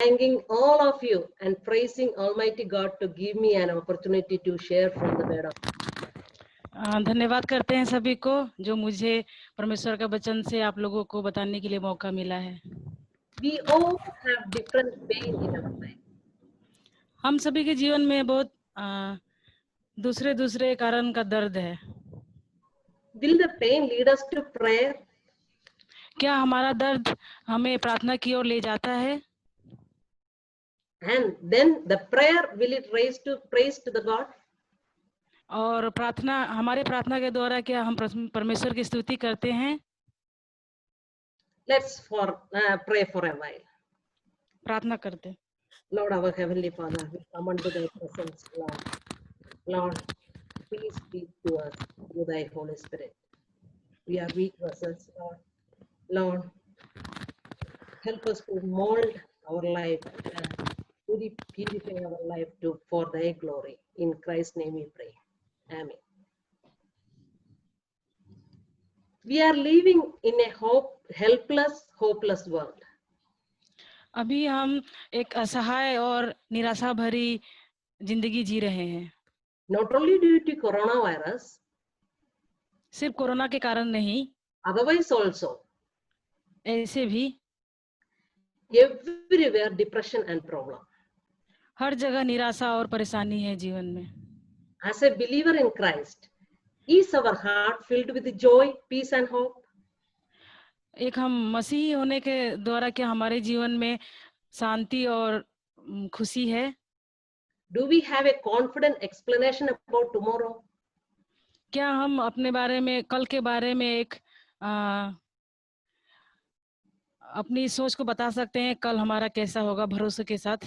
thanking all of you and praising Almighty God to give me an opportunity to share from the word of God. धन्यवाद करते हैं सभी को जो मुझे परमेश्वर का वचन से आप लोगों को बताने के लिए मौका मिला है। We all have different pain in our life. हम सभी के जीवन में बहुत दूसरे दूसरे कारण का दर्द है। Will the pain lead us to prayer? क्या हमारा दर्द हमें प्रार्थना की ओर ले जाता है? And then the prayer, will it raise to praise to the God? और प्रार्थना, हमारे प्रार्थना के द्वारा क्या हम परमेश्वर की स्तुति करते हैं? Let's pray for a while. प्रार्थना करते हैं। Lord, our Heavenly Father, we come unto thy presence, Lord. Lord, please speak to us through thy Holy Spirit. We are weak vessels, Lord. Lord, help us to mold our life and purify our life for thy glory. In Christ's name we pray. Amen. We are living in a helpless, hopeless world. अभी हम एक असहाय और निराशा भरी जिंदगी जी रहे हैं। Not only due to coronavirus, सिर्फ कोरोना के कारण नहीं, otherwise also, ऐसे भी everywhere depression and problem. हर जगह निराशा और परेशानी है जीवन में। As a believer in Christ, is our heart filled with joy, peace and hope? एक हम मसीही होने के द्वारा क्या हमारे जीवन में शांति और खुशी है? Do we have a confident explanation about tomorrow? क्या हम अपने बारे में, कल के बारे में एक अपनी सोच को बता सकते हैं कल हमारा कैसा होगा भरोसे के साथ?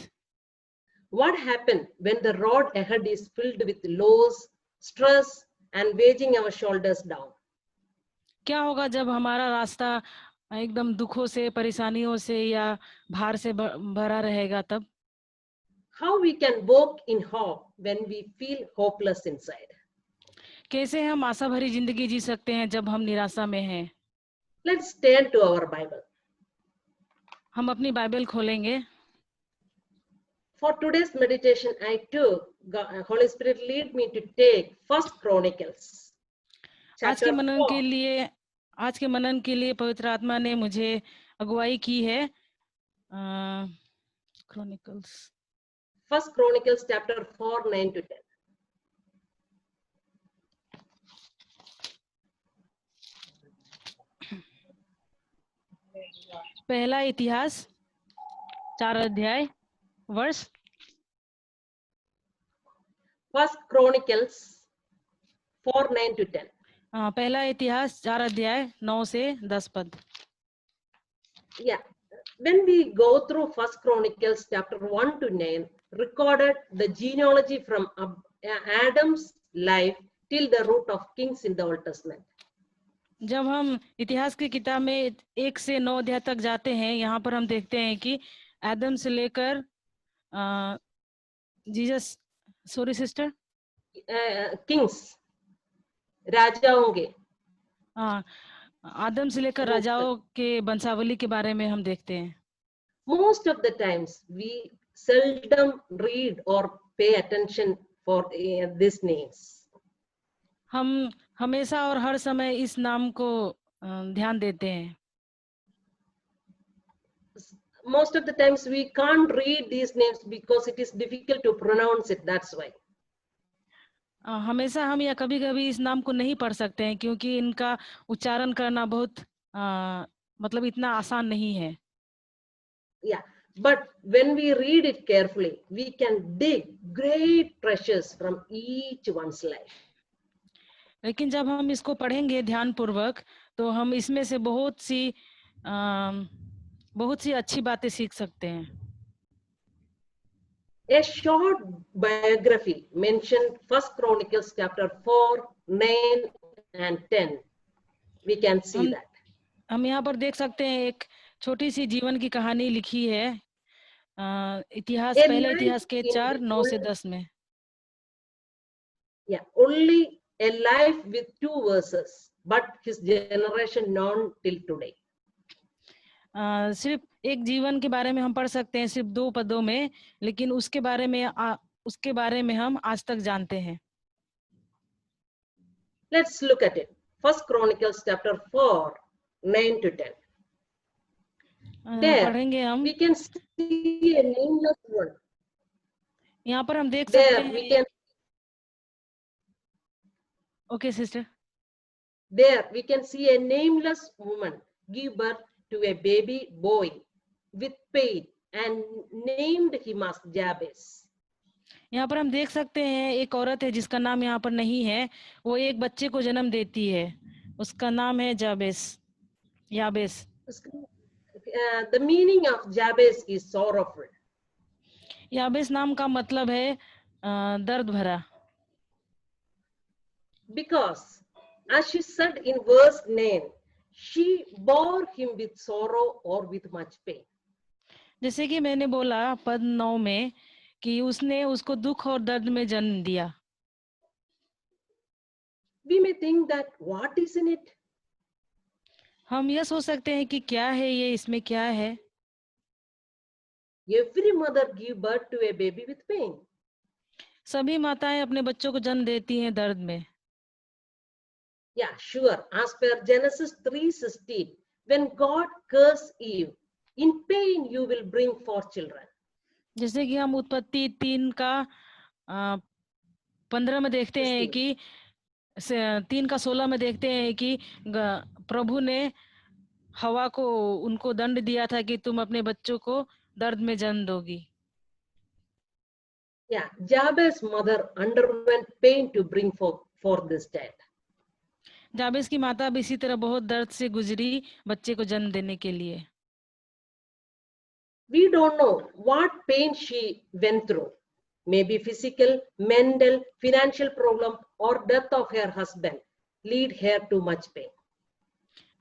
What happened when the road ahead is filled with loss, stress and weighing our shoulders down? क्या होगा जब हमारा रास्ता एकदम दुखों से, परेशानियों से या भार से भरा रहेगा तब? How we can walk in hope when we feel hopeless inside? कैसे हम आशा भरी जिंदगी जी सकते हैं जब हम निराशा में हैं? Let's turn to our Bible. हम अपनी बाइबल खोलेंगे। For today's meditation, I took Holy Spirit lead me to take First Chronicles. आज के मनन के लिए पवित्र आत्मा ने मुझे अगुवाई की है Chronicles. First Chronicles chapter 4, 9 to 10. पहला इतिहास 4 अध्याय वर्ष। First Chronicles 4, 9 to 10. पहला इतिहास 4 अध्याय 9 से 10 पद। Yeah, when we go through First Chronicles chapter 1 to 9, recorded the genealogy from Adam's life till the root of kings in the Old Testament. जब हम इतिहास की किताब में 1 से 9 अध्याय तक जाते हैं, यहाँ पर हम देखते हैं कि आदम से लेकर जीसस, सॉरी सिस्टर, किंग्स, राजाओं के, आदम से लेकर राजाओं के वंशावली के बारे में हम देखते हैं। Most of the times we seldom read or pay attention for these names. हम हमेशा और हर समय इस नाम को ध्यान देते हैं। Most of the times we can't read these names because it is difficult to pronounce it, that's why. हमेशा हम या कभी-कभी इस नाम को नहीं पढ़ सकते हैं क्योंकि इनका उच्चारण करना बहुत मतलब इतना आसान नहीं है। Yeah, but when we read it carefully, we can dig great treasures from each one's life. लेकिन जब हम इसको पढ़ेंगे ध्यानपूर्वक तो हम इसमें से बहुत सी अच्छी बातें सीख सकते हैं। A short biography mentioned First Chronicles chapter 4, 9 and 10. We can see that. हम यहाँ पर देख सकते हैं एक छोटी सी जीवन की कहानी लिखी है इतिहास, पहले इतिहास के 4, 9 से 10 में। Yeah, only a life with 2 verses, but his generation known till today. सिर्फ एक जीवन के बारे में हम पढ़ सकते हैं सिर्फ 2 पदों में, लेकिन उसके बारे में हम आज तक जानते हैं। Let's look at it. First Chronicles chapter 4, 9 to 10. There पढ़ेंगे हम। we can see a nameless one. यहाँ पर हम देख सकते There we हैं। can okay sister. There we can see a nameless woman give birth to a baby boy with pain and named him as Jabez. यहाँ पर हम देख सकते हैं एक औरत है जिसका नाम यहाँ पर नहीं है, वो एक बच्चे को जन्म देती है, उसका नाम है याबेस। The meaning of Jabez is sorrowful. याबेस नाम का मतलब है दर्द भरा। Because as she said in verse 9, she bore him with sorrow or with much pain. जैसे कि मैंने बोला पद 9 में कि उसने उसको दुख और दर्द में जन्म दिया। We may think that what is in it? हम यह सोच सकते हैं कि क्या है ये, इसमें क्या है। Every mother give birth to a baby with pain. सभी माताएं अपने बच्चों को जन्म देती हैं दर्द में। Yeah, sure. As per Genesis 3:16, when God cursed Eve, in pain you will bring forth children. जैसे कि हम उत्पत्ति 3 का 15 में देखते हैं कि 3 का 16 में देखते हैं कि प्रभु ने हवा को उनको दंड दिया था कि तुम अपने बच्चों को दर्द में जन्म दोगी। Yeah, Jabez's mother underwent pain to bring forth this child. जाबेस की माता भी इसी तरह बहुत दर्द से गुजरी बच्चे को जन्म देने के लिए। We don't know what pain she went through. Maybe physical, mental, financial problem or death of her husband lead her to much pain.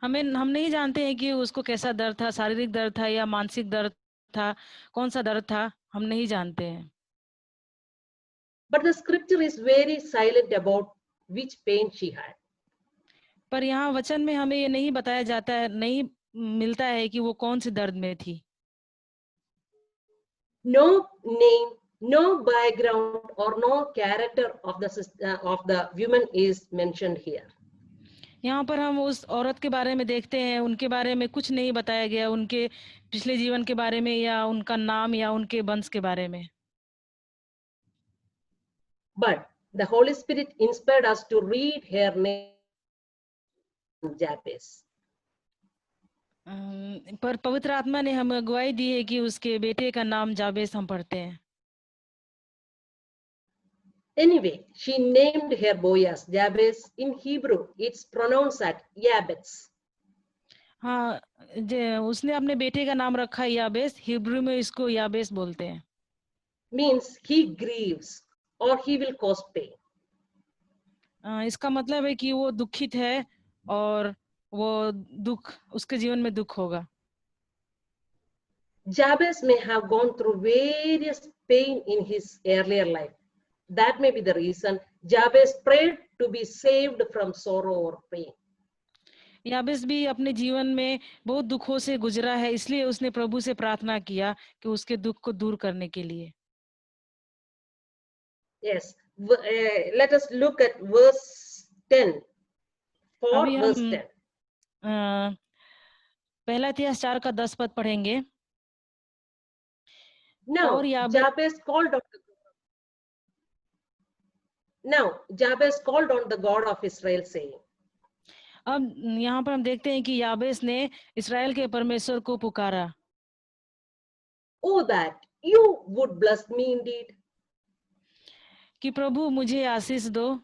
हम नहीं जानते हैं कि उसको कैसा दर्द था, शारीरिक दर्द था या मानसिक दर्द था, कौन सा दर्द था, हम नहीं जानते हैं। But the scripture is very silent about which pain she had. पर यहाँ वचन में हमें ये नहीं बताया जाता है, नहीं मिलता है कि वो कौन से दर्द में थी। No name, no background or no character of the woman is mentioned here. यहाँ पर हम उस औरत के बारे में देखते हैं, उनके बारे में कुछ नहीं बताया गया, उनके पिछले जीवन के बारे में या उनका नाम या उनके वंश के बारे में। But the Holy Spirit inspired us to read her name, Jabez. पर पवित्र आत्मा ने हमें अगुवाई दी है कि उसके बेटे का नाम जाबेस हम पढ़ते हैं। Anyway, she named her boy as Jabez. In Hebrew, it's pronounced as Yabez. हाँ, उसने अपने बेटे का नाम रखा याबेस, हिब्रू में इसको याबेस बोलते हैं। Means he grieves or he will cause pain. इसका मतलब है कि वो दुखित है और वो दुख, उसके जीवन में दुख होगा। Jabez may have gone through various pain in his earlier life. That may be the reason Jabez prayed to be saved from sorrow or pain. याबेस भी अपने जीवन में बहुत दुखों से गुजरा है, इसलिए उसने प्रभु से प्रार्थना किया कि उसके दुख को दूर करने के लिए। Yes, let us look at verse 10. For verse 10. पहला इतिहास 4 का 10 पद पढ़ेंगे। Now Jabez called on the God of Israel, saying. अब यहाँ पर हम देखते हैं कि याबेस ने इस्राएल के परमेश्वर को पुकारा। Oh, that you would bless me indeed. कि प्रभु मुझे आशीष दो।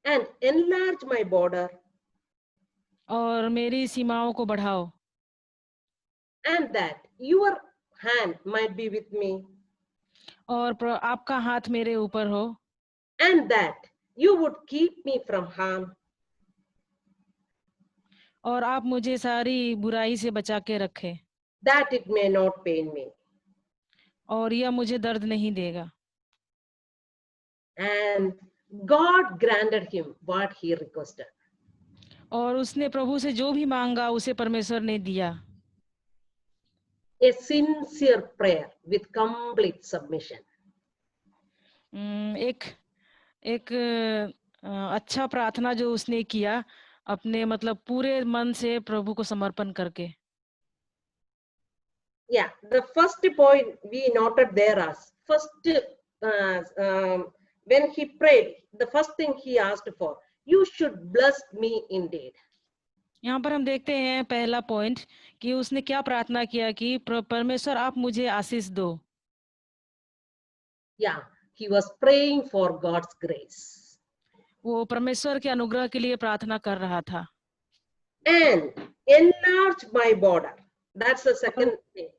And enlarge my border. और मेरी सीमाओं को बढ़ाओ। And that your hand might be with me. और आपका हाथ मेरे ऊपर हो। And that you would keep me from harm. और आप मुझे सारी बुराई से बचा के रखे। That it may not pain me. और यह मुझे दर्द नहीं देगा। And God granted him what he requested. और उसने प्रभु से जो भी मांगा उसे परमेश्वर ने दिया। a sincere prayer with complete submission. एक एक अच्छा प्रार्थना जो उसने किया अपने मतलब पूरे मन से प्रभु को समर्पण करके. Yeah, the first point we noted there as first, when he prayed, the first thing he asked for, you should bless me indeed. यहाँ पर हम देखते हैं पहला पॉइंट कि उसने क्या प्रार्थना किया कि परमेश्वर आप मुझे आशीष दो. Yeah, he was praying for God's grace. वो परमेश्वर के अनुग्रह के लिए प्रार्थना कर रहा था. And enlarge my border. That's the second thing.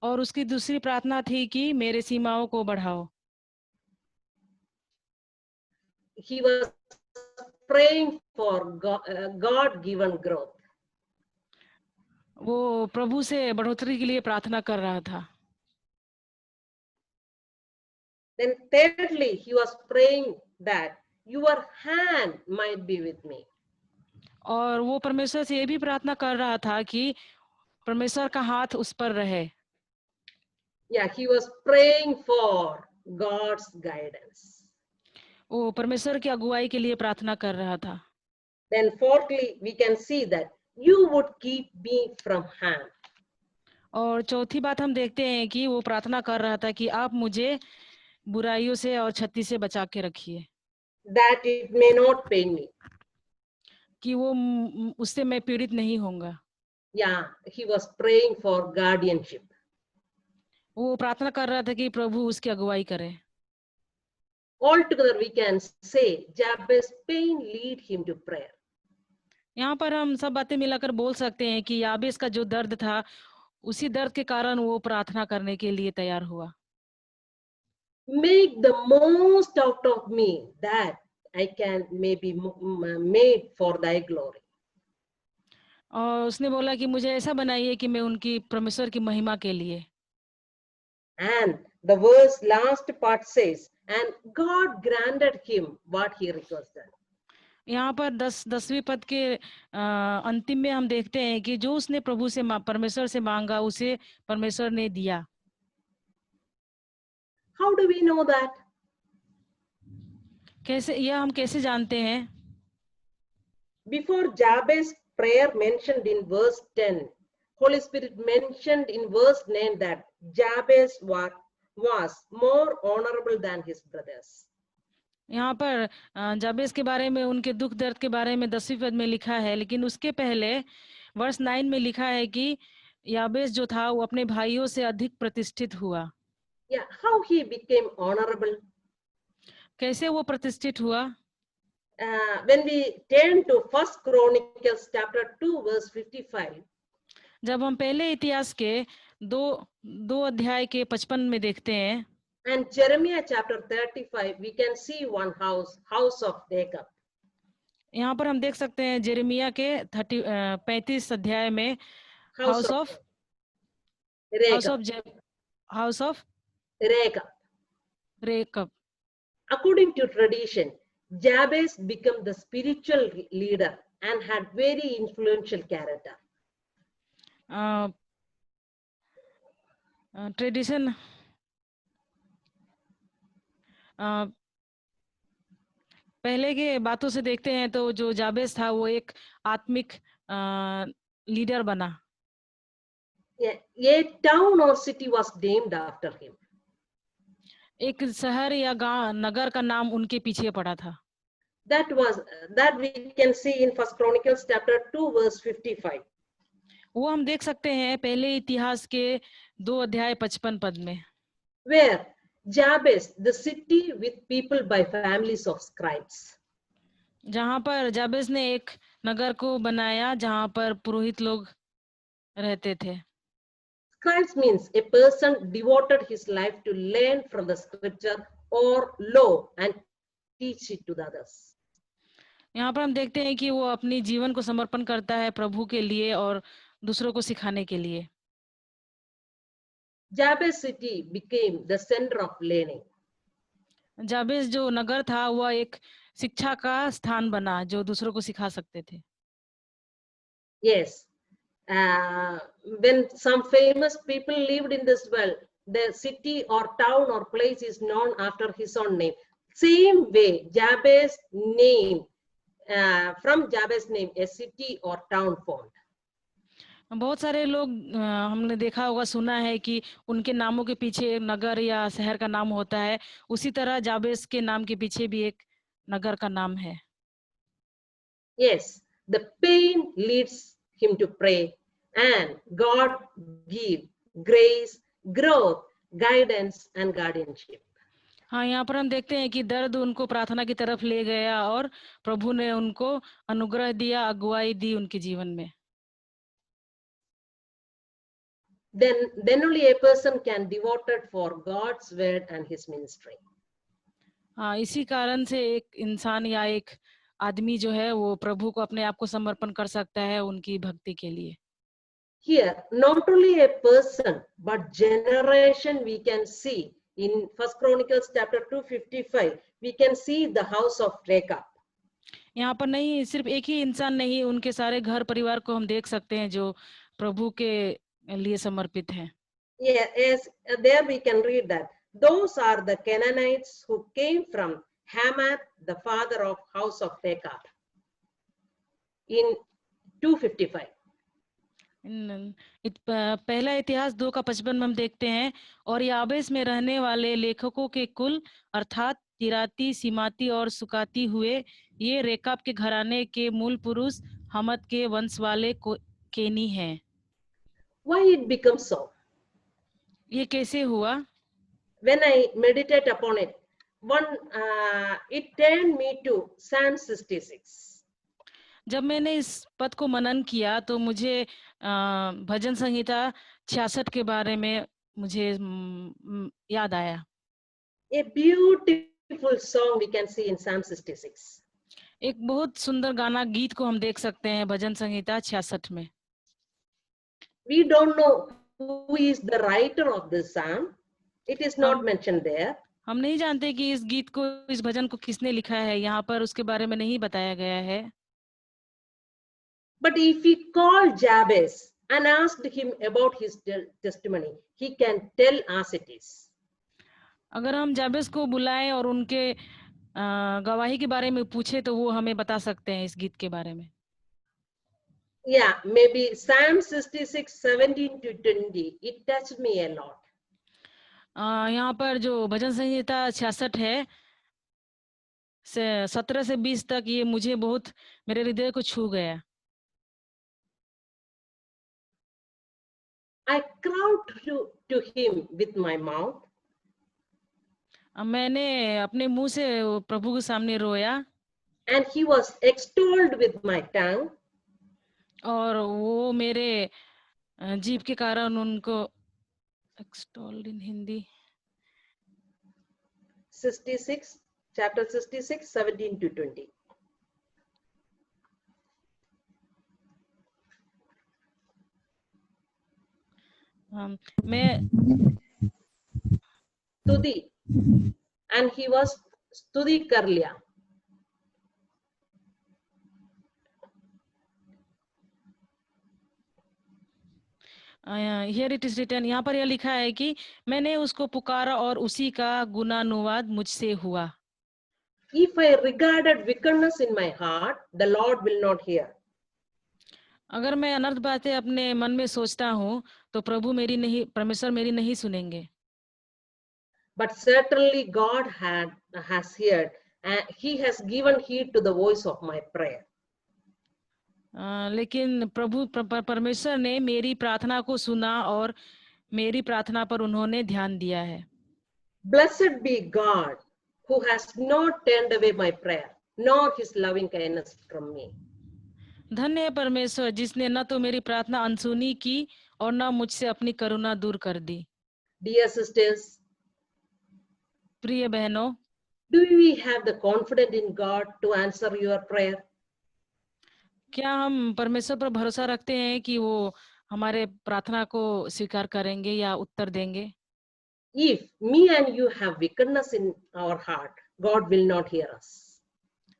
और उसकी दूसरी प्रार्थना थी कि मेरे सीमाओं को बढ़ाओ. He was praying for God-given growth. वो प्रभु से बढ़ोतरी के लिए प्रार्थना कर रहा था. Then thirdly, he was praying that your hand might be with me. और वो परमेश्वर से ये भी प्रार्थना कर रहा था कि परमेश्वर का हाथ उस पर रहे. Yeah, he was praying for God's guidance. वो परमेश्वर की अगुवाई के लिए प्रार्थना कर रहा था. Then fourthly, we can see that you would keep me from harm. और चौथी बात हम देखते हैं कि वो प्रार्थना कर रहा था कि आप मुझे बुराइयों से और क्षति से बचा के रखिए. That it may not pain me. कि वो उससे मैं पीड़ित नहीं होऊंगा. Yeah, he was praying for guardianship. वो प्रार्थना कर रहा था कि प्रभु उसकी अगुवाई करे. Altogether, we can say Jabez's pain lead him to prayer. यहाँ पर हम सब बातें मिलाकर बोल सकते हैं कि याबेस का जो दर्द था उसी दर्द के कारण वो प्रार्थना करने के लिए तैयार हुआ. Make the most out of me that I can maybe made for thy glory. और उसने बोला कि मुझे ऐसा बनाइए कि मैं उनकी परमेश्वर की महिमा के लिए. And the verse last part says, and God granted him what he requested. यहाँ पर 10वीं पद के अंतिम में हम देखते हैं कि जो उसने प्रभु से परमेश्वर से मांगा उसे परमेश्वर ने दिया. How do we know that? कैसे यह हम कैसे जानते हैं? Before Jabez's prayer mentioned in verse 10, Holy Spirit mentioned in verse 9 that Jabez was more honorable than his brothers. यहाँ पर जाबेस के बारे में उनके दुख दर्द के बारे में 10वीं पद में लिखा है, लेकिन उसके पहले वर्स 9 में लिखा है कि याबेस जो था वो अपने भाइयों से अधिक प्रतिष्ठित हुआ. Yeah, how he became honorable? कैसे वो प्रतिष्ठित हुआ? When we turn to 1 Chronicles chapter 2 verse 55, जब हम पहले इतिहास के दो अध्याय के 55 में देखते हैं, and Jeremiah chapter 35, we can see one house of Jacob. यहाँ पर हम देख सकते हैं जेरेमिया के 35 अध्याय में house of Rechab. According to tradition, Jabez became the spiritual leader and had very influential character. Tradition पहले के बातों से देखते हैं तो जो जाबेस था वो एक आत्मिक लीडर बना. A town or city was named after him. एक शहर या गांव नगर का नाम उनके पीछे पड़ा था. That we can see in 1 Chronicles chapter 2 verse 55. वो हम देख सकते हैं पहले इतिहास के 2 अध्याय 55 पद में. Where Jabez, the city with people by families of scribes. जहाँ पर जाबेस ने एक नगर को बनाया जहाँ पर पुरोहित लोग रहते थे. Scribes means a person devoted his life to learn from the scripture or law and teach it to the others. यहाँ पर हम देखते हैं कि वो अपनी जीवन को समर्पण करता है प्रभु के लिए और दूसरों को सिखाने के लिए. Jabez city became the center of learning. जाबेस जो नगर था वह एक शिक्षा का स्थान बना जो दूसरों को सिखा सकते थे. Yes, when some famous people lived in this world, the city or town or place is known after his own name. Same way, Jabez name, from Jabez name, a city or town formed. बहुत सारे लोग हमने देखा होगा, सुना है कि उनके नामों के पीछे एक नगर या शहर का नाम होता है। उसी तरह जाबेस के नाम के पीछे भी एक नगर का नाम है। Yes, the pain leads him to pray, and God give grace, growth, guidance, and guardianship. हाँ, यहाँ पर हम देखते हैं कि दर्द उनको प्रार्थना की तरफ ले गया और प्रभु ने उनको अनुग्रह दिया, अगुवाई दी उनके जीवन में। Then only a person can devoted for God's word and his ministry. हाँ, इसी कारण से एक इंसान या एक आदमी जो है वो प्रभु को अपने आप को समर्पण कर सकता है उनकी भक्ति के लिए। Here, not only a person, but generation we can see in First Chronicles chapter 255, we can see the house of Rechab. यहाँ पर नहीं, सिर्फ एक ही इंसान नहीं, उनके सारे घर परिवार को हम देख सकते हैं जो प्रभु के लिए समर्पित हैं। Yes, there we can read that. Those are the Canaanites who came from Hamath, the father of house of Rechab, in 255. पहला इतिहास 2:55 में हम देखते हैं, और याबेस में रहने वाले लेखकों के कुल अर्थात तिराती, सिमाती और सुकाती हुए, ये रेकाब के घराने के मूल पुरुष हमद के वंश वाले केनी हैं। Why it becomes so? ये कैसे हुआ? When I meditate upon it, it turned me to Psalm 66. जब मैंने इस पद को मनन किया तो मुझे भजन संहिता 66 के बारे में मुझे याद आया। A beautiful song we can see in Psalm 66. एक बहुत सुंदर गाना, गीत को हम देख सकते हैं भजन संहिता 66 में। We don't know who is the writer of this psalm. It is not mentioned there. हम नहीं जानते कि इस गीत को, इस भजन को किसने लिखा है, यहाँ पर उसके बारे में नहीं बताया गया है। But if we call Jabez and asked him about his testimony, he can tell us it is. अगर हम जाबेस को बुलाएं और उनके गवाही के बारे में पूछे तो वो हमें बता सकते हैं इस गीत के बारे में। Yeah, maybe Psalm 66, 17 to 20, it touched me a lot. यहाँ पर जो भजन संहिता 66 है, 17 से 20 तक, ये मुझे बहुत मेरे हृदय को छू गया। I cried to him with my mouth. मैंने अपने मुंह से प्रभु के सामने रोया। And he was extolled with my tongue. और वो मेरे जीभ के कारण उनको extolled in Hindi 66, chapter 66, 17 to 20. मैं स्तुति, and he was स्तुति कर लिया। Here it is written, यहाँ पर यह लिखा है कि मैंने उसको पुकारा और उसी का गुनानुवाद मुझसे हुआ। If I regarded wickedness in my heart, the Lord will not hear. अगर मैं अनर्थ बातें अपने मन में सोचता हूँ तो प्रभु मेरी नहीं, परमेश्वर मेरी नहीं सुनेंगे। But certainly God has heard, and He has given heed to the voice of my prayer. लेकिन प्रभु परमेश्वर ने मेरी प्रार्थना को सुना और मेरी प्रार्थना पर उन्होंने ध्यान दिया है। Blessed be God who has not turned away my prayer, nor His loving kindness from me. धन्य है परमेश्वर जिसने न तो मेरी प्रार्थना अनसुनी की और न मुझसे अपनी करुणा दूर कर दी। Dear sisters, प्रिय बहनों, do we have the confidence in God to answer your prayer? क्या हम परमेश्वर पर भरोसा रखते हैं कि वो हमारे प्रार्थना को स्वीकार करेंगे या उत्तर देंगे? If me and you have wickedness in our heart, God will not hear us.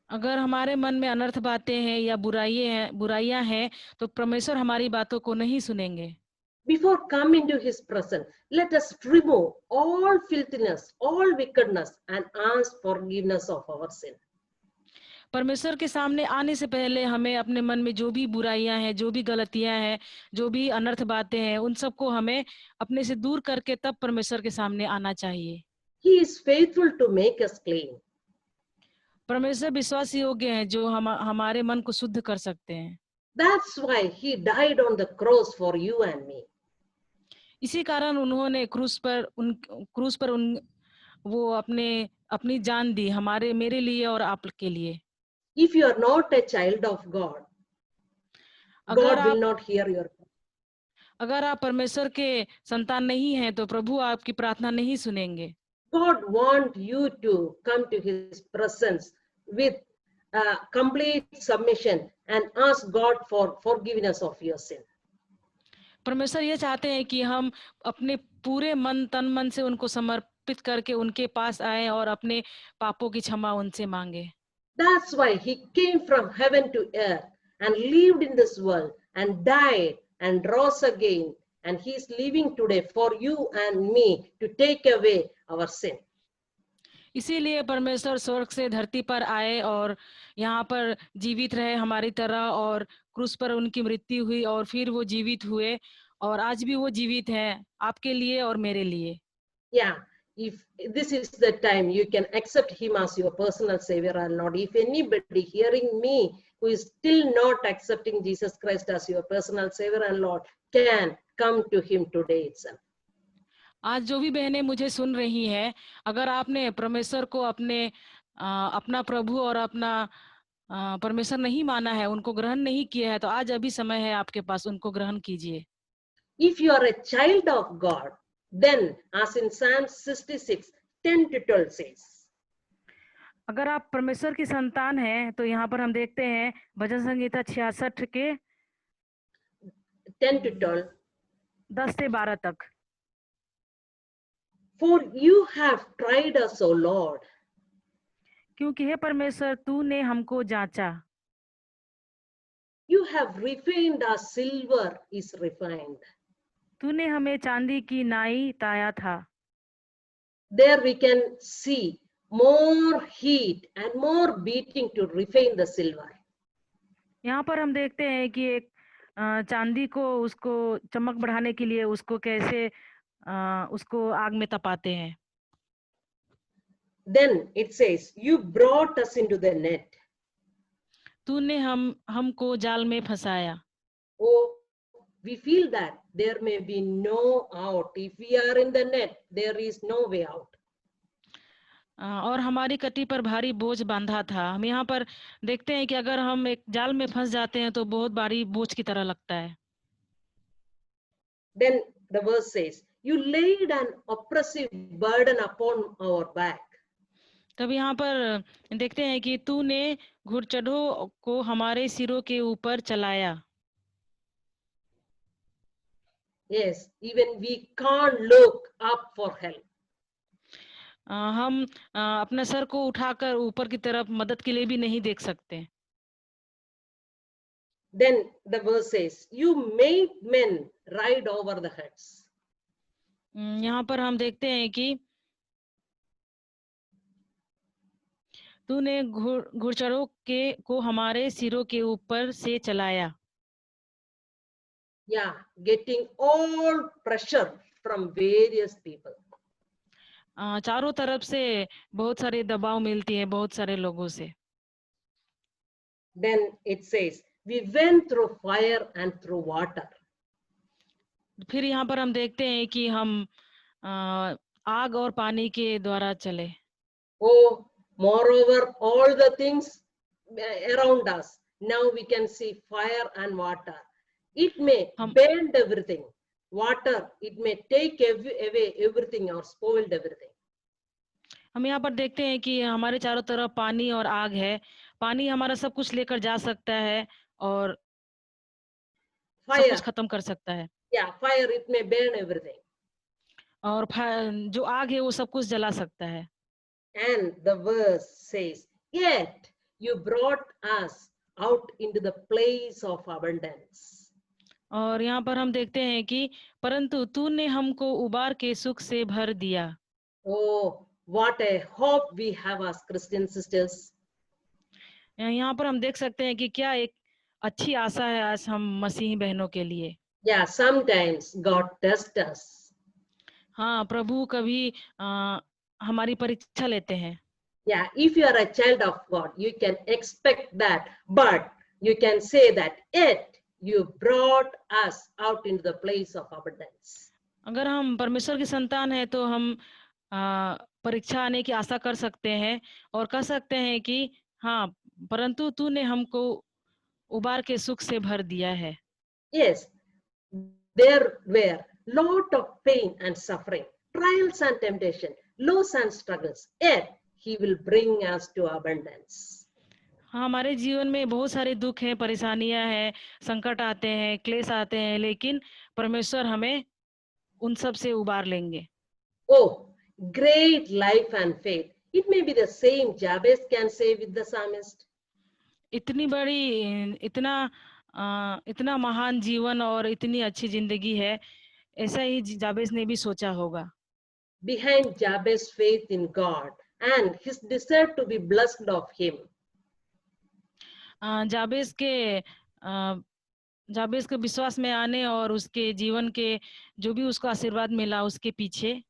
अगर हमारे मन में अनर्थ बातें हैं या बुराइयां हैं तो परमेश्वर हमारी बातों को नहीं सुनेंगे। Before come into his presence, let us remove all filthiness, all wickedness, and ask forgiveness of our sin. परमेश्वर के सामने आने से पहले हमें अपने मन में जो भी बुराइयां हैं, जो भी गलतियां हैं, जो भी अनर्थ बातें हैं, उन सबको हमें अपने से दूर करके तब परमेश्वर के सामने आना चाहिए। He is faithful to make us clean. परमेश्वर विश्वास योग्य है जो हमारे मन को शुद्ध कर सकते हैं। That's why he died on the cross for you and me. इसी कारण उन्होंने क्रूस पर वो अपनी जान दी मेरे लिए और आपके लिए। If you are not a child of God, God will not hear your prayer. अगर आप परमेश्वर के संतान नहीं हैं तो प्रभु आपकी प्रार्थना नहीं सुनेंगे। God wants you to come to his presence with complete submission and ask God for forgiveness of your sin. परमेश्वर ये चाहते हैं कि हम अपने पूरे मन तन मन से उनको समर्पित करके उनके पास आए और अपने पापों की क्षमा उनसे मांगे। That's why he came from heaven to earth and lived in this world and died and rose again, and he is living today for you and me to take away our sin. इसीलिए परमेश्वर स्वर्ग से धरती पर आए और यहाँ पर जीवित रहे हमारी तरह, और क्रूस पर उनकी मृत्यु हुई और फिर वो जीवित हुए और आज भी वो जीवित हैं आपके लिए और मेरे लिए। Yeah, if this is the time you can accept him as your personal savior or Lord. If anybody hearing me who is still not accepting Jesus Christ as your personal savior and Lord, can come to him today itself. आज जो भी बहनें मुझे सुन रही हैं, अगर आपने परमेश्वर को अपना प्रभु और अपना परमेश्वर नहीं माना है, उनको ग्रहण नहीं किया है, तो आज अभी समय है आपके पास, उनको ग्रहण कीजिए। If you are a child of God, then as in Psalm 66, 10-12 says, अगर आप परमेश्वर की संतान हैं तो यहाँ पर हम देखते हैं भजन संगीता 66 के 10-12, 10 से 12 तक। For you have tried us, O Lord. क्योंकि हे परमेश्वर तूने हमको जांचा। You have refined as silver is refined. तूने हमें चांदी की नाई ताया था। There we can see more heat and more beating to refine the silver. यहाँ पर हम देखते हैं कि एक चांदी को उसको चमक बढ़ाने के लिए उसको कैसे उसको आग में तपाते हैं। Then it says, you brought us into the net. तूने हमको जाल में फंसाया। Oh, we feel that there may be no out. If we are in the net, there is no way out. और हमारी कटी पर भारी बोझ बांधा था। हम यहाँ पर देखते हैं कि अगर हम एक जाल में फंस जाते हैं तो बहुत भारी बोझ की तरह लगता है। Then the verse says, you laid an oppressive burden upon our back. तब यहाँ पर देखते हैं कि तूने घुड़चढ़ों को हमारे सिरों के ऊपर चलाया। Yes, even we can't look up for help. हम अपने सर को उठाकर ऊपर की तरफ मदद के लिए भी नहीं देख सकते। Then the verse says, you made men ride over the heads. यहाँ पर हम देखते हैं कि तूने घुड़चढ़ों को हमारे सिरों के ऊपर से चलाया। Yeah, getting all pressure from various people. चारों तरफ से बहुत सारे दबाव मिलती है बहुत सारे लोगों से। Then it says, we went through fire and through water. फिर यहाँ पर हम देखते हैं कि हम आग और पानी के द्वारा चले। Oh, moreover, all the things around us, now we can see fire and water. It may bend everything. Water, it may take away everything or spoiled everything. हम यहाँ पर देखते हैं कि हमारे चारों तरफ पानी और आग है। पानी हमारा सब कुछ लेकर जा सकता है और सब कुछ खत्म कर सकता है। Yeah, fire, it may burn everything. और जो आग है वो सब कुछ जला सकता है। And the verse says, yet you brought us out into the place of abundance. और यहाँ पर हम देखते हैं कि परंतु तूने हमको उबार के सुख से भर दिया। Oh, what a hope we have as Christian sisters. यहाँ पर हम देख सकते हैं कि क्या एक अच्छी आशा है आज हम मसीही बहनों के लिए। Yeah, sometimes God tests us. हाँ, प्रभु कभी हमारी परीक्षा लेते हैं। Yeah, if you are a child of God, you can expect that, but you can say that yet you brought us out into the place of abundance. अगर हम परमेश्वर की संतान है तो हम परीक्षा आने की आशा कर सकते हैं और कह सकते हैं कि हाँ, परंतु तूने हमको उबार के सुख से भर दिया है। Yes, there were lot of pain and suffering, trials and temptation, loss and struggles, yet He will bring us to abundance. हाँ, हमारे जीवन में बहुत सारे दुख हैं, परेशानियां हैं, संकट आते हैं, क्लेश आते हैं, लेकिन परमेश्वर हमें उन सब से उबार लेंगे। Oh, great life and faith. It may be the same Jabez can say with the psalmist. इतनी बड़ी इतना महान जीवन और इतनी अच्छी जिंदगी है, ऐसा ही जाबेज ने भी सोचा होगा। Behind Jabez's faith in God and his desire to be blessed of Him, जाबेज के विश्वास में आने और उसके जीवन के जो भी उसको आशीर्वाद मिला उसके पीछे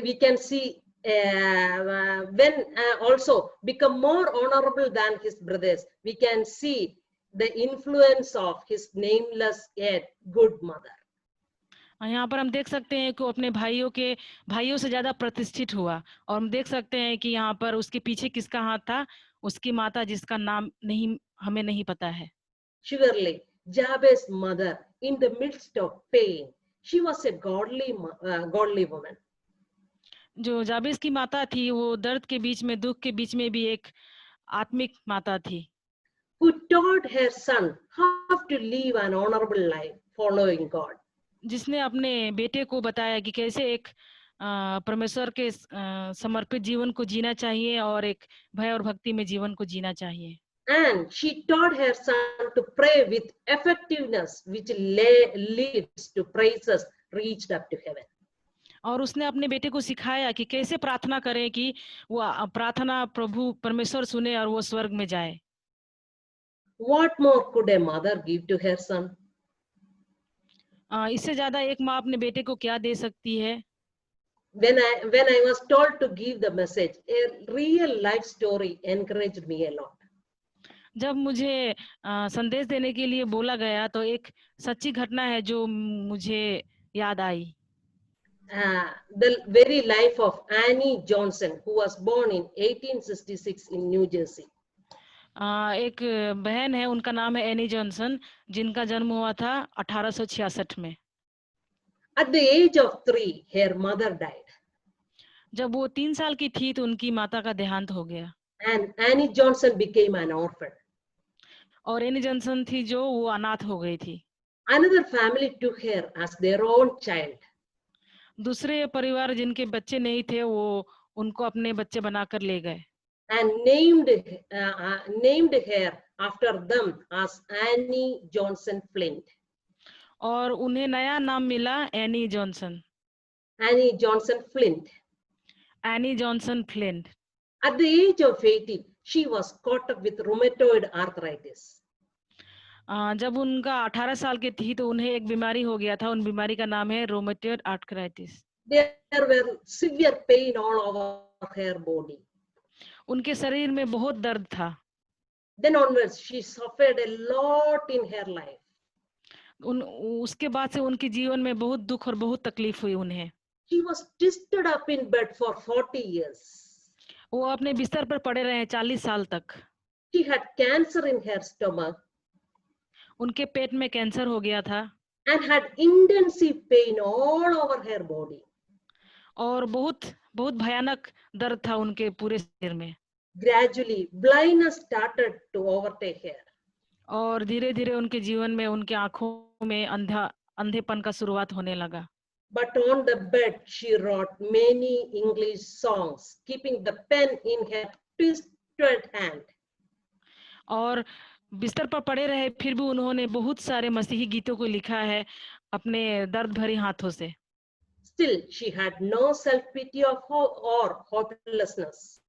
we can see when also become more honorable than his brothers, we can see the influence of his nameless yet good mother. यहाँ पर हम देख सकते हैं कि वो अपने भाइयों से ज्यादा प्रतिष्ठित हुआ और हम देख सकते हैं कि यहाँ पर उसके पीछे किसका हाथ था, उसकी माता जिसका नाम हमें नहीं पता है। Surely Jabez's mother, in the midst of pain, she was a godly woman. जो जाबेज की माता थी वो दर्द के बीच में, दुख के बीच में भी एक आत्मिक माता थी, who taught her son how to live an honorable life following God. जिसने अपने बेटे को बताया कि कैसे एक परमेश्वर के समर्पित जीवन को जीना चाहिए और एक भय और भक्ति में जीवन को जीना चाहिए। And she taught her son to pray with effectiveness, which leads to praises reached up to heaven. और उसने अपने बेटे को सिखाया कि कैसे प्रार्थना करें कि वो प्रार्थना प्रभु परमेश्वर सुने और वो स्वर्ग में जाए। What more could a mother give to her son? इससे ज्यादा एक माँ अपने बेटे को क्या दे सकती है? When I was told to give the message, a real life story encouraged me a lot. जब मुझे संदेश देने के लिए बोला गया तो एक सच्ची घटना है जो मुझे याद आई। The very life of Annie Johnson, who was born in 1866 in New Jersey. एक बहन है, उनका नाम है एनी जॉनसन, जिनका जन्म हुआ था 1866 में। At the age of 3, her mother died. जब वो 3 साल की थी तो उनकी माता का देहांत हो गया। And Annie Johnson became an orphan. और एनी जॉनसन थी जो वो अनाथ हो गई थी। Another family took her as their own child. दूसरे परिवार जिनके बच्चे नहीं थे वो उनको अपने बच्चे बनाकर ले गए। And named her after them as Annie Johnson Flint. और उन्हें नया नाम मिला any Johnson. Annie Johnson Flint. Any Johnson flint. At the age of 18, she was caught up with rheumatoid arthritis. जब उनका 18 साल की थी तो उन्हें एक बीमारी हो गया था, उन बीमारी का नाम है rheumatoid arthritis. There were severe pain all over her body. उनके शरीर में बहुत दर्द था। Then onwards, she suffered a lot in her life. उसके बाद से उनके जीवन में बहुत दुख और बहुत तकलीफ हुई उन्हें। She was twisted up in bed for 40 years. वो अपने बिस्तर पर पड़े रहे 40 साल तक। She had cancer in her stomach. उनके पेट में कैंसर हो गया था। And had intensive pain all over her body. और बहुत भयानक दर्द था उनके पूरे शरीर में। Gradually, blindness started to overtake her. और धीरे-धीरे उनके जीवन में, उनके आंखों में अंधेपन का शुरुआत होने लगा। But on the bed, she wrote many English songs, keeping the pen in her outstretched hand. और बिस्तर पर पड़े रहे फिर भी उन्होंने बहुत सारे मसीही गीतों को लिखा है अपने दर्द भरी हाथों से। Still, she had no self-pity or hopelessness.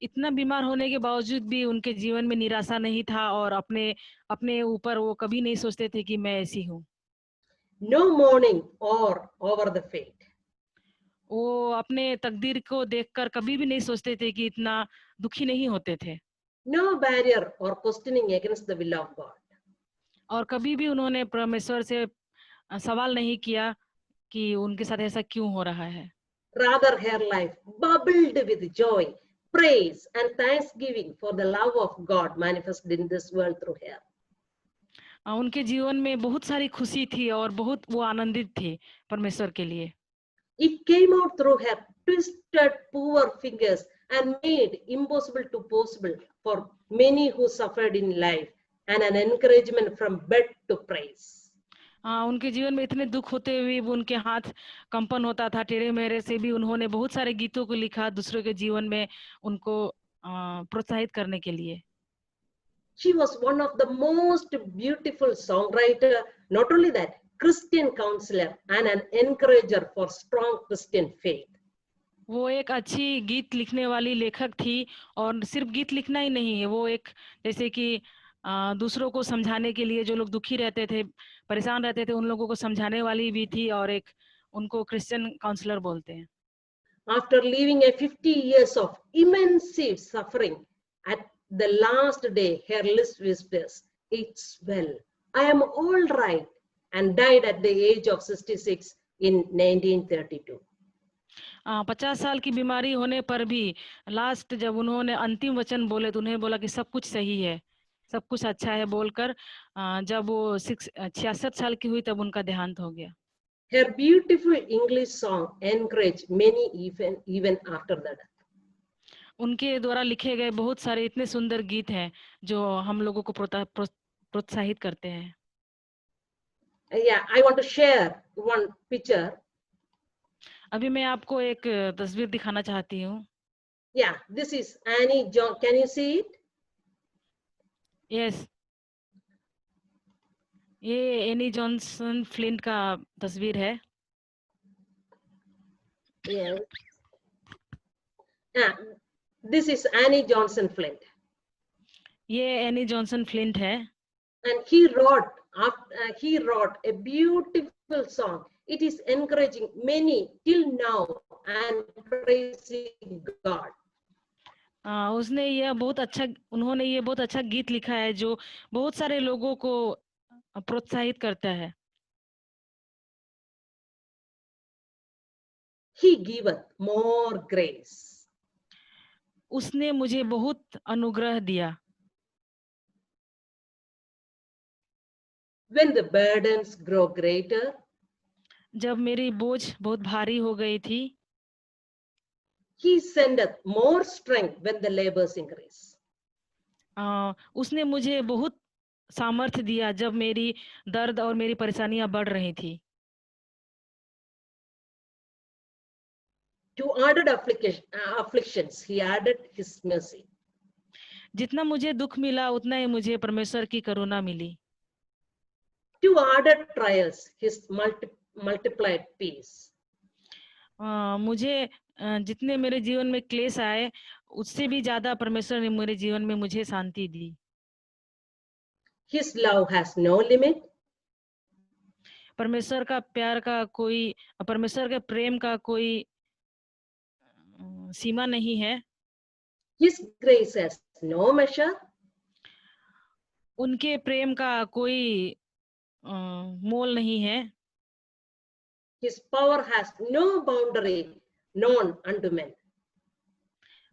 इतना बीमार होने के बावजूद भी उनके जीवन में निराशा नहीं था और अपने अपने ऊपर वो कभी नहीं सोचते थे कि मैं ऐसी हूँ। No mourning or over the fate. वो अपने तकदीर को देखकर कभी भी नहीं सोचते थे कि इतना दुखी नहीं होते थे। No barrier or questioning against the will of God. और कभी भी उन्होंने परमेश्वर से सवाल नहीं किया कि उनके साथ ऐसा क्यों हो रहा है। Rather, her life bubbled with joy, praise, and thanksgiving for the love of God manifested in this world through her. उनके जीवन में बहुत सारी खुशी थी और बहुत वो आनंदित थे परमेश्वर के लिए। It came out through her twisted, poor fingers and made impossible to possible for many who suffered in life, and an encouragement from bed to praise. उनके जीवन में इतने दुख होते हुए भी उनके हाथ कंपन होता था टेढ़े मेढ़े से भी उन्होंने बहुत सारे गीतों को लिखा दूसरों के जीवन में उनको प्रोत्साहित करने के लिए। She was one of the most beautiful songwriter, not only that, Christian counselor and an encourager for strong Christian faith. वो एक अच्छी गीत लिखने वाली लेखक थी और सिर्फ गीत लिखना ही नहीं है, वो एक जैसे कि दूसरों को समझाने के लिए जो लोग दुखी रहते थे, परेशान रहते थे, उन लोगों को समझाने वाली भी थी और एक उनको क्रिश्चियन काउंसलर बोलते हैं। After living a 50 years of immense suffering, at the last day, her lips whispers, "It's well, I am all right," and died at the age of 66 in 1932. 50 साल की बीमारी होने पर भी लास्ट जब उन्होंने अंतिम वचन बोले तो उन्हें बोला कि सब कुछ सही है, सब कुछ अच्छा है बोलकर जब वो 66 साल की हुई तब उनका देहांत हो गया। Her beautiful English song encouraged many even after that. उनके द्वारा लिखे गए बहुत सारे इतने सुंदर गीत हैं जो हम लोगों को प्रोत्साहित करते हैं। Yeah, I want to share one picture. अभी मैं आपको एक तस्वीर दिखाना चाहती हूँ। Yeah, this is Annie John. Can you see it? Yes. ये एनी जॉनसन फ्लिंट का तस्वीर है। Yeah. This is Annie Johnson Flint. ये एनी जॉनसन फ्लिंट है। And he wrote a beautiful song. It is encouraging many till now and praising God. उन्होंने ये बहुत अच्छा गीत लिखा है जो बहुत सारे लोगों को प्रोत्साहित करता है। He giveth more grace. उसने मुझे बहुत अनुग्रह दिया। When the burdens grow greater, जब मेरी बोझ बहुत भारी हो गई थी, he sendeth more strength when the labors increase. उसने मुझे बहुत सामर्थ्य दिया जब मेरी दर्द और मेरी परेशानियां बढ़ रही थी। To added afflictions, he added his mercy. जितना मुझे दुख मिला उतना ही मुझे परमेश्वर की करुणा मिली। To added trials, his multiplied peace. मुझे जितने मेरे जीवन में क्लेश आए उससे भी ज्यादा परमेश्वर ने मेरे जीवन में मुझे शांति दी। His love has no limit. परमेश्वर के प्रेम का कोई सीमा नहीं है। His grace has no measure. उनके प्रेम का कोई मोल नहीं है। His power has no boundary known unto men.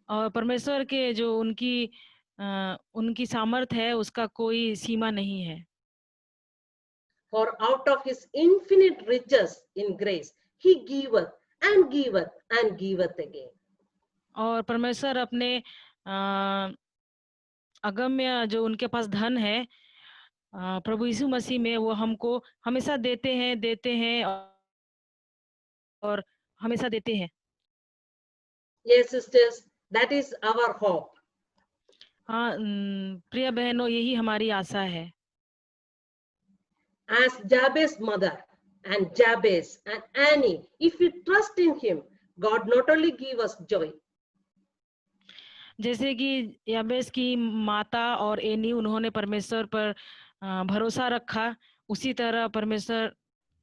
और परमेश्वर के जो उनकी सामर्थ्य है उसका कोई सीमा नहीं है। For out of his infinite riches in grace, he giveth and giveth and giveth again. और परमेश्वर अपने अगम्य जो उनके पास धन है प्रभु यीशु मसीह में वो हमको हमेशा देते हैं और हमेशा देते हैं। Yes, sisters, that is our hope. हाँ प्रिय बहनों, यही हमारी आशा है। As Jabez's mother and Jabez and Annie, if we trust in him, God not only give us joy, जैसे कि याबेस की माता और एनी उन्होंने परमेश्वर पर भरोसा रखा, उसी तरह परमेश्वर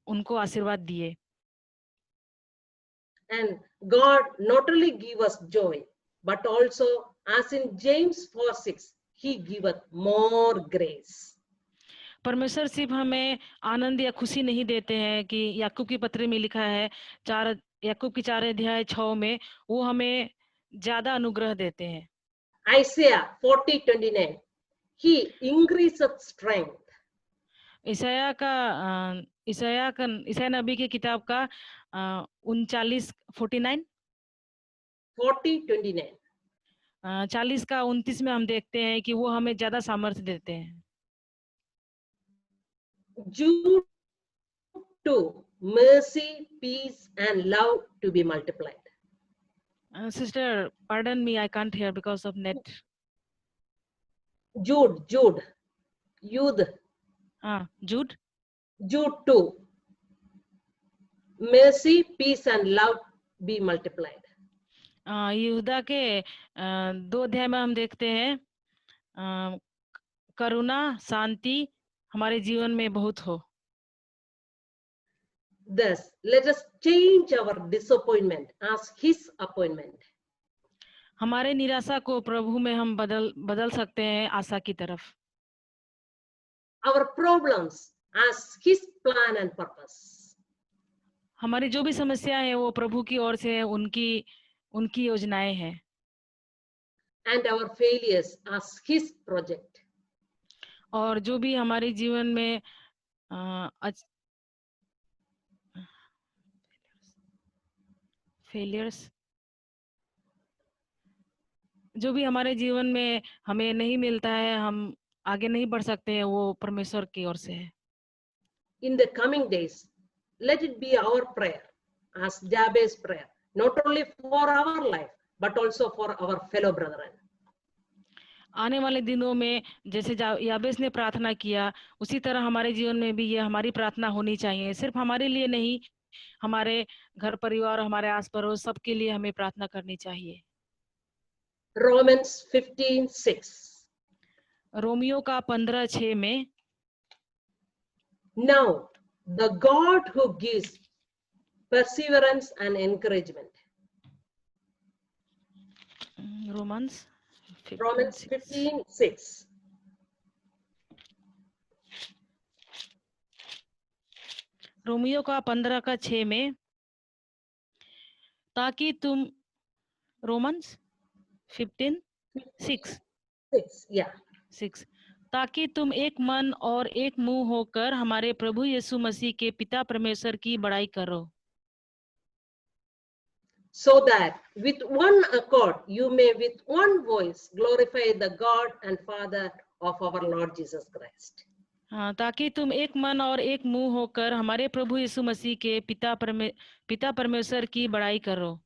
उनको आशीर्वाद दिए। and God not only give us joy, but also as in James 4:6, he giveth more grace. परमेश्वर सिर्फ हमें आनंद या खुशी नहीं देते हैं कि याकूब की पत्री में लिखा है याकूब की 4 अध्याय 6 में वो हमें ज्यादा अनुग्रह देते हैं। Isaiah 40:29, he increaseth strength. ईसाया नबी की किताब का 39 40:29. 40 का 29 में हम देखते हैं कि वो हमें ज्यादा सामर्थ्य देते हैं। Jude 2, mercy, peace, and love to be multiplied. Sister, pardon me, I can't hear because of net. Jude, Jude 2, mercy, peace, and love be multiplied. यहूदा के 2 अध्याय में हम देखते हैं करुणा शांति हमारे जीवन में बहुत हो। Thus, let us change our disappointment as his appointment. हमारे निराशा को प्रभु में हम बदल सकते हैं आशा की तरफ। Our problems as his plan and purpose. हमारी जो भी समस्याएं हैं वो प्रभु की ओर से उनकी योजनाएं हैं। And our failures as his project. और जो भी हमारे जीवन में फेलियर्स जो भी हमारे जीवन में हमें नहीं मिलता है, हम आगे नहीं बढ़ सकते हैं, वो परमेश्वर की ओर से है। In the coming days, let it be our prayer as Jabez's prayer, not only for our life, but also for our fellow brethren. आने वाले दिनों में जैसे याबेस ने प्रार्थना किया, उसी तरह हमारे जीवन में भी ये हमारी प्रार्थना होनी चाहिए। सिर्फ हमारे लिए नहीं, हमारे घर परिवार, हमारे आस पड़ोस सबके लिए हमें प्रार्थना करनी चाहिए। Romans 15:6. रोमियो का 15:6 में, Now the God who gives perseverance and encouragement. Romans 15:6. Romeo का 15:6 में, ताकि तुम रोमन्स 15:6 6 ताकि तुम एक मन और एक मुंह होकर हमारे प्रभु यीशु मसीह के पिता परमेश्वर की बड़ाई करो। So that with one accord you may with one voice glorify the God and Father of our Lord Jesus Christ. हाँ, ताकि तुम एक मन और एक मुंह होकर हमारे प्रभु यीशु मसीह के पिता परमेश्वर की बड़ाई करो।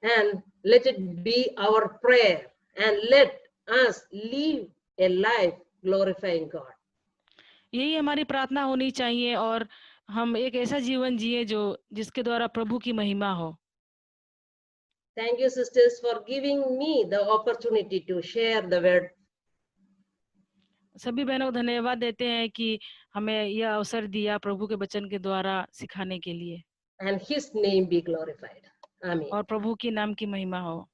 And let it be our prayer, and let us live a life glorifying God. यही हमारी प्रार्थना होनी चाहिए और हम एक ऐसा जीवन जिए जिसके द्वारा प्रभु की महिमा हो। Thank you, sisters, for giving me the opportunity to share the word. सभी बहनों को धन्यवाद देते हैं कि हमें यह अवसर दिया प्रभु के वचन के द्वारा सिखाने के लिए। And his name be glorified. Amen. और प्रभु की नाम की महिमा हो।